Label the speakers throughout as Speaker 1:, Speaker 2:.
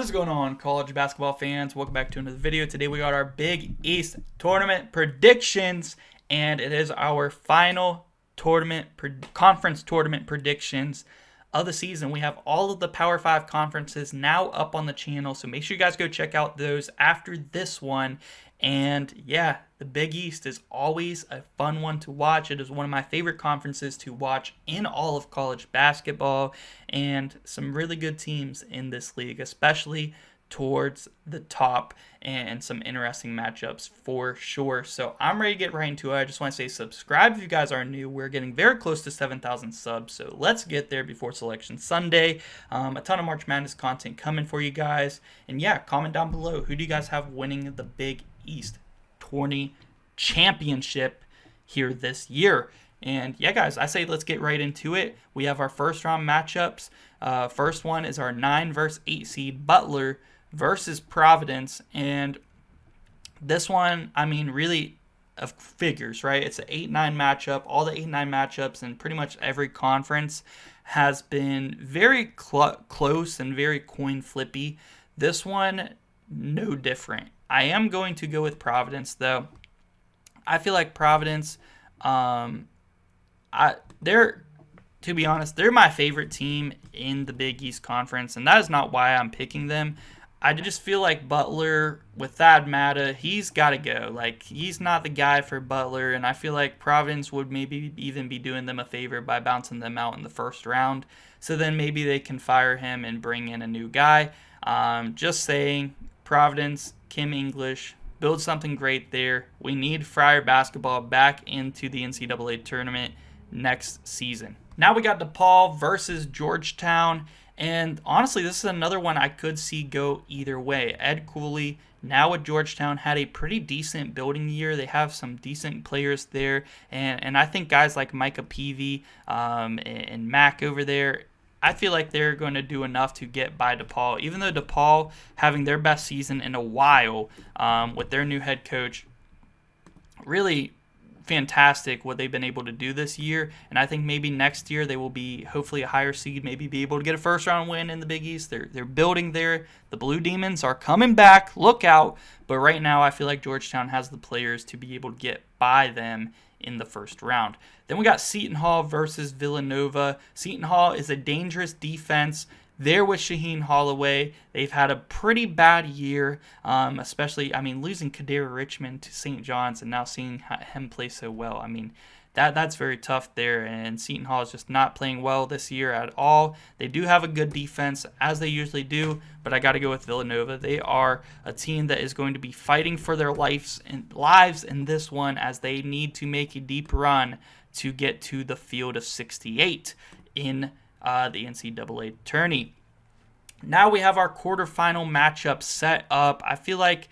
Speaker 1: What is going on, college basketball fans? Welcome back to another video. Today we got our Big East tournament predictions, and it is our final conference tournament predictions of the season. We have all of the Power 5 conferences now up on the channel, so make sure you guys go check out those after this one. And yeah, the Big East is always a fun one to watch. It is one of my favorite conferences to watch in all of college basketball, and some really good teams in this league, especially towards the top, and some interesting matchups for sure. So I'm ready to get right into it. I just want to say subscribe if you guys are new. We're getting very close to 7,000 subs, so let's get there before Selection Sunday. A ton of March Madness content coming for you guys. And yeah, comment down below, who do you guys have winning the Big East Tourney Championship here this year? And yeah, guys, I say let's get right into it. We have our first round matchups. First one is our 9 versus 8 seed Butler versus Providence. And this one, I mean, really figures, right? It's an 8-9 matchup. All the 8-9 matchups in pretty much every conference has been very close and very coin flippy. This one, no different. I am going to go with Providence, though. I feel like Providence, to be honest, they're my favorite team in the Big East Conference, and that is not why I'm picking them. I just feel like Butler, with Thad Matta, he's got to go. Like, he's not the guy for Butler, and I feel like Providence would maybe even be doing them a favor by bouncing them out in the first round. So then maybe they can fire him and bring in a new guy. Just saying, Providence, Kim English, build something great there. We need Friar basketball back into the NCAA tournament next season. Now we got DePaul versus Georgetown, and honestly, this is another one I could see go either way. Ed Cooley, now at Georgetown, had a pretty decent building year. They have some decent players there, and I think guys like Micah Peavy and Mac over there, I feel like they're going to do enough to get by DePaul. Even though DePaul having their best season in a while with their new head coach, really fantastic what they've been able to do this year, and I think maybe next year they will be hopefully a higher seed, maybe be able to get a first round win in the Big East. They're building there. The Blue Demons are coming back. Look out. But right now I feel like Georgetown has the players to be able to get by them in the first round. Then we got Seton Hall versus Villanova. Seton Hall is a dangerous defense. There with Shaheen Holloway, they've had a pretty bad year, especially, I mean, losing Kadary Richmond to St. John's and now seeing him play so well. I mean, that's very tough there, and Seton Hall is just not playing well this year at all. They do have a good defense, as they usually do, but I got to go with Villanova. They are a team that is going to be fighting for their lives in this one, as they need to make a deep run to get to the field of 68 in the NCAA tourney. Now we have our quarterfinal matchup set up. I feel like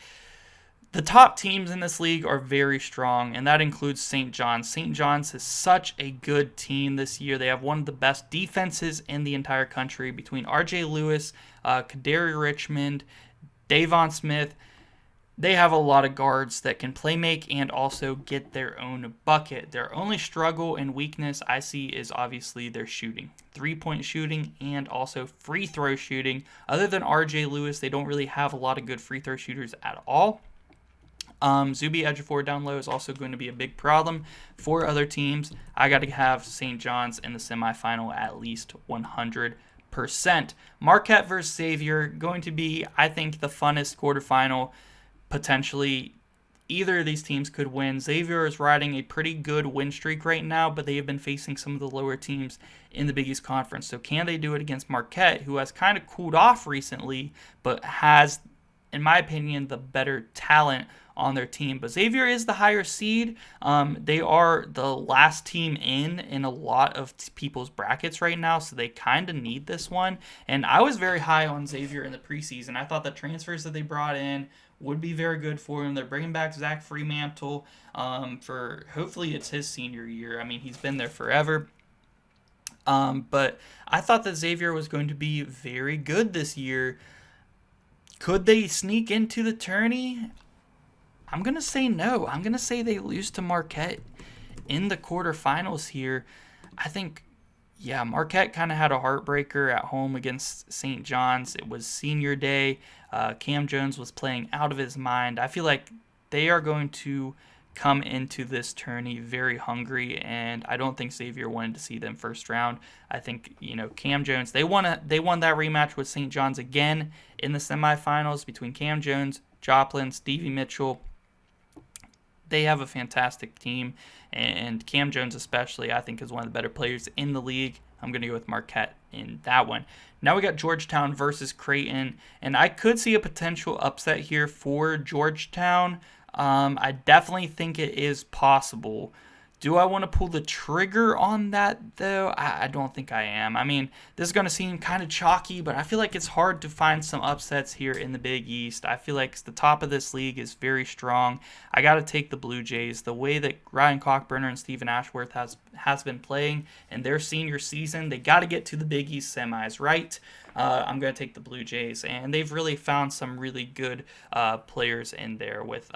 Speaker 1: the top teams in this league are very strong, and that includes St. John's. St. John's is such a good team this year. They have one of the best defenses in the entire country between R.J. Lewis, Kadary Richmond, Davon Smith. They have a lot of guards that can play make and also get their own bucket. Their only struggle and weakness I see is obviously their shooting. 3-point shooting and also free throw shooting. Other than RJ Lewis, they don't really have a lot of good free throw shooters at all. Zuby Ejiofor down low is also going to be a big problem for other teams. I got to have St. John's in the semifinal at least 100%. Marquette versus Xavier, going to be, I think, the funnest quarterfinal. Potentially, either of these teams could win. Xavier is riding a pretty good win streak right now, but they have been facing some of the lower teams in the Big East Conference. So can they do it against Marquette, who has kind of cooled off recently, but has, in my opinion, the better talent on their team? But Xavier is the higher seed. They are the last team in a lot of people's brackets right now, so they kind of need this one. And I was very high on Xavier in the preseason. I thought the transfers that they brought in would be very good for him. They're bringing back Zach Fremantle for, hopefully it's his senior year. I mean, he's been there forever. But I thought that Xavier was going to be very good this year. Could they sneak into the tourney? I'm going to say no. I'm going to say they lose to Marquette in the quarterfinals here. I think Yeah, Marquette kind of had a heartbreaker at home against St. John's. It was senior day. Cam Jones was playing out of his mind. I feel like they are going to come into this tourney very hungry, and I don't think Xavier wanted to see them first round. I think Cam Jones. They won that rematch with St. John's again in the semifinals between Cam Jones, Joplin, Stevie Mitchell. They have a fantastic team, and Cam Jones especially, I think, is one of the better players in the league. I'm going to go with Marquette in that one. Now we got Georgetown versus Creighton, and I could see a potential upset here for Georgetown. I definitely think it is possible. Do I want to pull the trigger on that, though? I don't think I am. I mean, this is going to seem kind of chalky, but I feel like it's hard to find some upsets here in the Big East. I feel like the top of this league is very strong. I got to take the Blue Jays. The way that Ryan Cockburner and Stephen Ashworth has been playing in their senior season, they got to get to the Big East semis, right? I'm going to take the Blue Jays, and they've really found some really good players in there with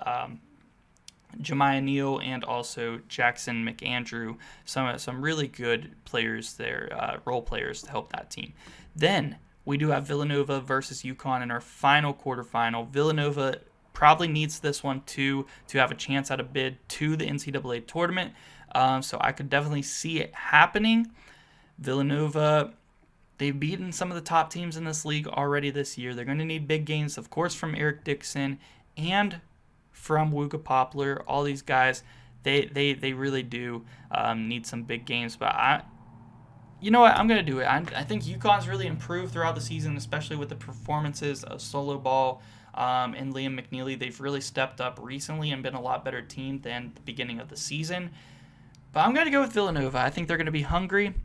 Speaker 1: Jemiah Neal and also Jackson McAndrew, some really good players there, role players to help that team. Then we do have Villanova versus UConn in our final quarterfinal. Villanova probably needs this one too to have a chance at a bid to the NCAA tournament, so I could definitely see it happening. Villanova, they've beaten some of the top teams in this league already this year. They're going to need big games, of course, from Eric Dixon and from Wooga Poplar. All these guys, they really do need some big games. But you know what? I'm going to do it. I think UConn's really improved throughout the season, especially with the performances of Solo Ball and Liam McNeely. They've really stepped up recently and been a lot better team than the beginning of the season. But I'm going to go with Villanova. I think they're going to be hungry.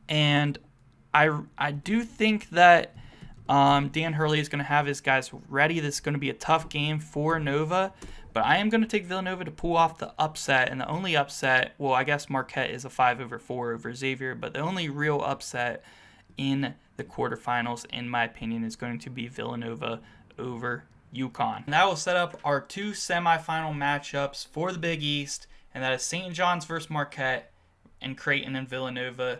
Speaker 1: And I do think that Dan Hurley is going to have his guys ready. This is going to be a tough game for Nova, but I am going to take Villanova to pull off the upset. And the only upset, well, I guess Marquette is a 5-4 over Xavier, but the only real upset in the quarterfinals, in my opinion, is going to be Villanova over UConn. And that will set up our two semifinal matchups for the Big East, and that is St. John's versus Marquette and Creighton and Villanova.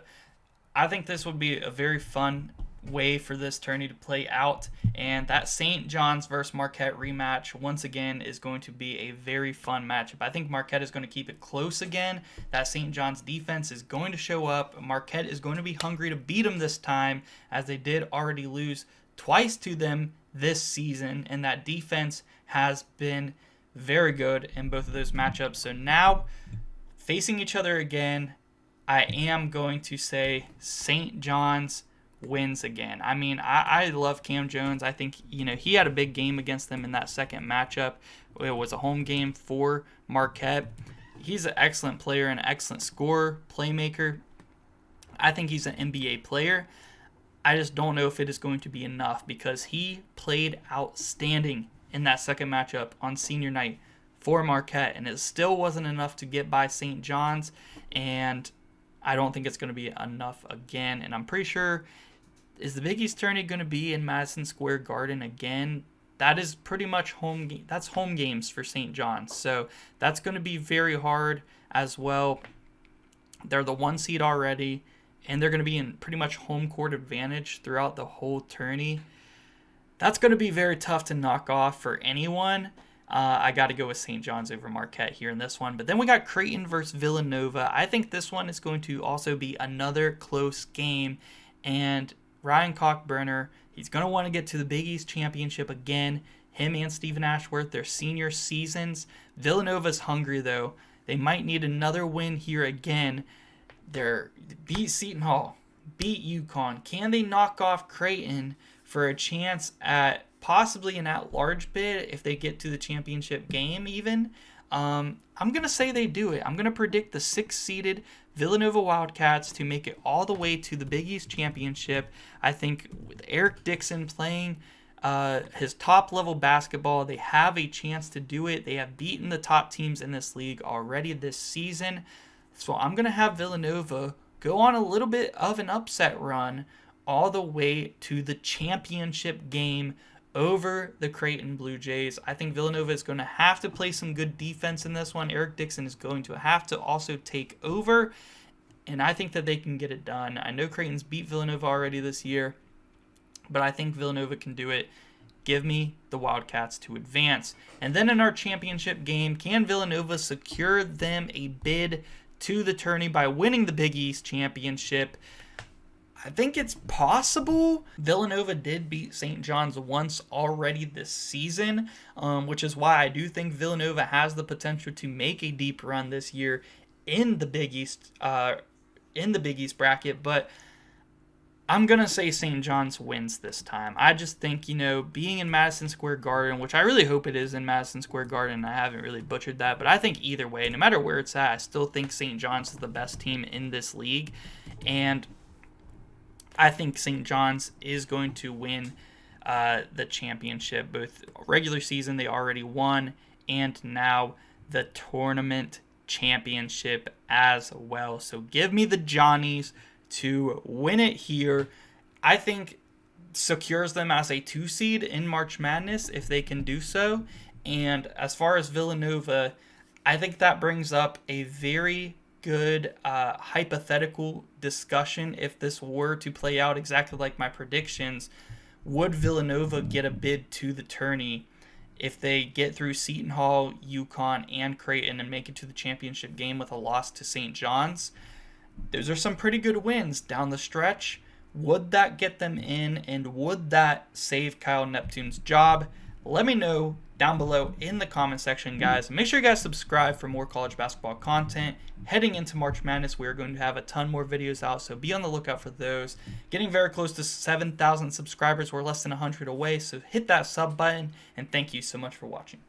Speaker 1: I think this would be a very fun way for this tourney to play out, and that St. John's versus Marquette rematch once again is going to be a very fun matchup. I think Marquette is going to keep it close again. That St. John's defense is going to show up. Marquette is going to be hungry to beat them this time, as they did already lose twice to them this season, and that defense has been very good in both of those matchups. So now, facing each other again, I am going to say St. John's wins again. I mean, I love Cam Jones. I think, he had a big game against them in that second matchup. It was a home game for Marquette. He's an excellent player, an excellent scorer, playmaker. I think he's an NBA player. I just don't know if it is going to be enough, because he played outstanding in that second matchup on senior night for Marquette, and it still wasn't enough to get by St. John's, and I don't think it's going to be enough again. And I'm pretty sure, is the Big East tourney going to be in Madison Square Garden again? That is pretty much that's home games for St. John's, so that's going to be very hard as well. They're the 1 seed already, and they're going to be in pretty much home court advantage throughout the whole tourney. That's going to be very tough to knock off for anyone. I got to go with St. John's over Marquette here in this one. But then we got Creighton versus Villanova. I think this one is going to also be another close game. And Ryan Cockburner, he's going to want to get to the Big East Championship again. Him and Stephen Ashworth, their senior seasons. Villanova's hungry, though. They might need another win here again. They're beat Seton Hall, beat UConn. Can they knock off Creighton for a chance at possibly an at-large bid if they get to the championship game even? I'm going to say they do it. I'm going to predict the 6th-seeded Villanova Wildcats to make it all the way to the Big East Championship. I think with Eric Dixon playing his top-level basketball, they have a chance to do it. They have beaten the top teams in this league already this season. So I'm going to have Villanova go on a little bit of an upset run all the way to the championship game over the Creighton Blue Jays. I think Villanova is going to have to play some good defense in this one. Eric Dixon is going to have to also take over. and I think that they can get it done. I know Creighton's beat Villanova already this year, but I think Villanova can do it. Give me the Wildcats to advance. And then in our championship game, can Villanova secure them a bid to the tourney by winning the Big East championship? I think it's possible. Villanova did beat St. John's once already this season, which is why I do think Villanova has the potential to make a deep run this year in the Big East bracket. But I'm going to say St. John's wins this time. I just think, being in Madison Square Garden, which I really hope it is in Madison Square Garden, I haven't really butchered that, but I think either way, no matter where it's at, I still think St. John's is the best team in this league. And I think St. John's is going to win the championship, both regular season they already won, and now the tournament championship as well. So give me the Johnnies to win it here. I think secures them as a 2 seed in March Madness if they can do so. And as far as Villanova, I think that brings up a very good hypothetical discussion. If this were to play out exactly like my predictions, would Villanova get a bid to the tourney if they get through Seton Hall, UConn, and Creighton and make it to the championship game with a loss to St. John's? Those are some pretty good wins down the stretch. Would that get them in, and would that save Kyle Neptune's job? Let me know down below in the comment section, guys. Make sure you guys subscribe for more college basketball content. Heading into March Madness, we are going to have a ton more videos out, so be on the lookout for those. Getting very close to 7,000 subscribers. We're less than 100 away, so hit that sub button, and thank you so much for watching.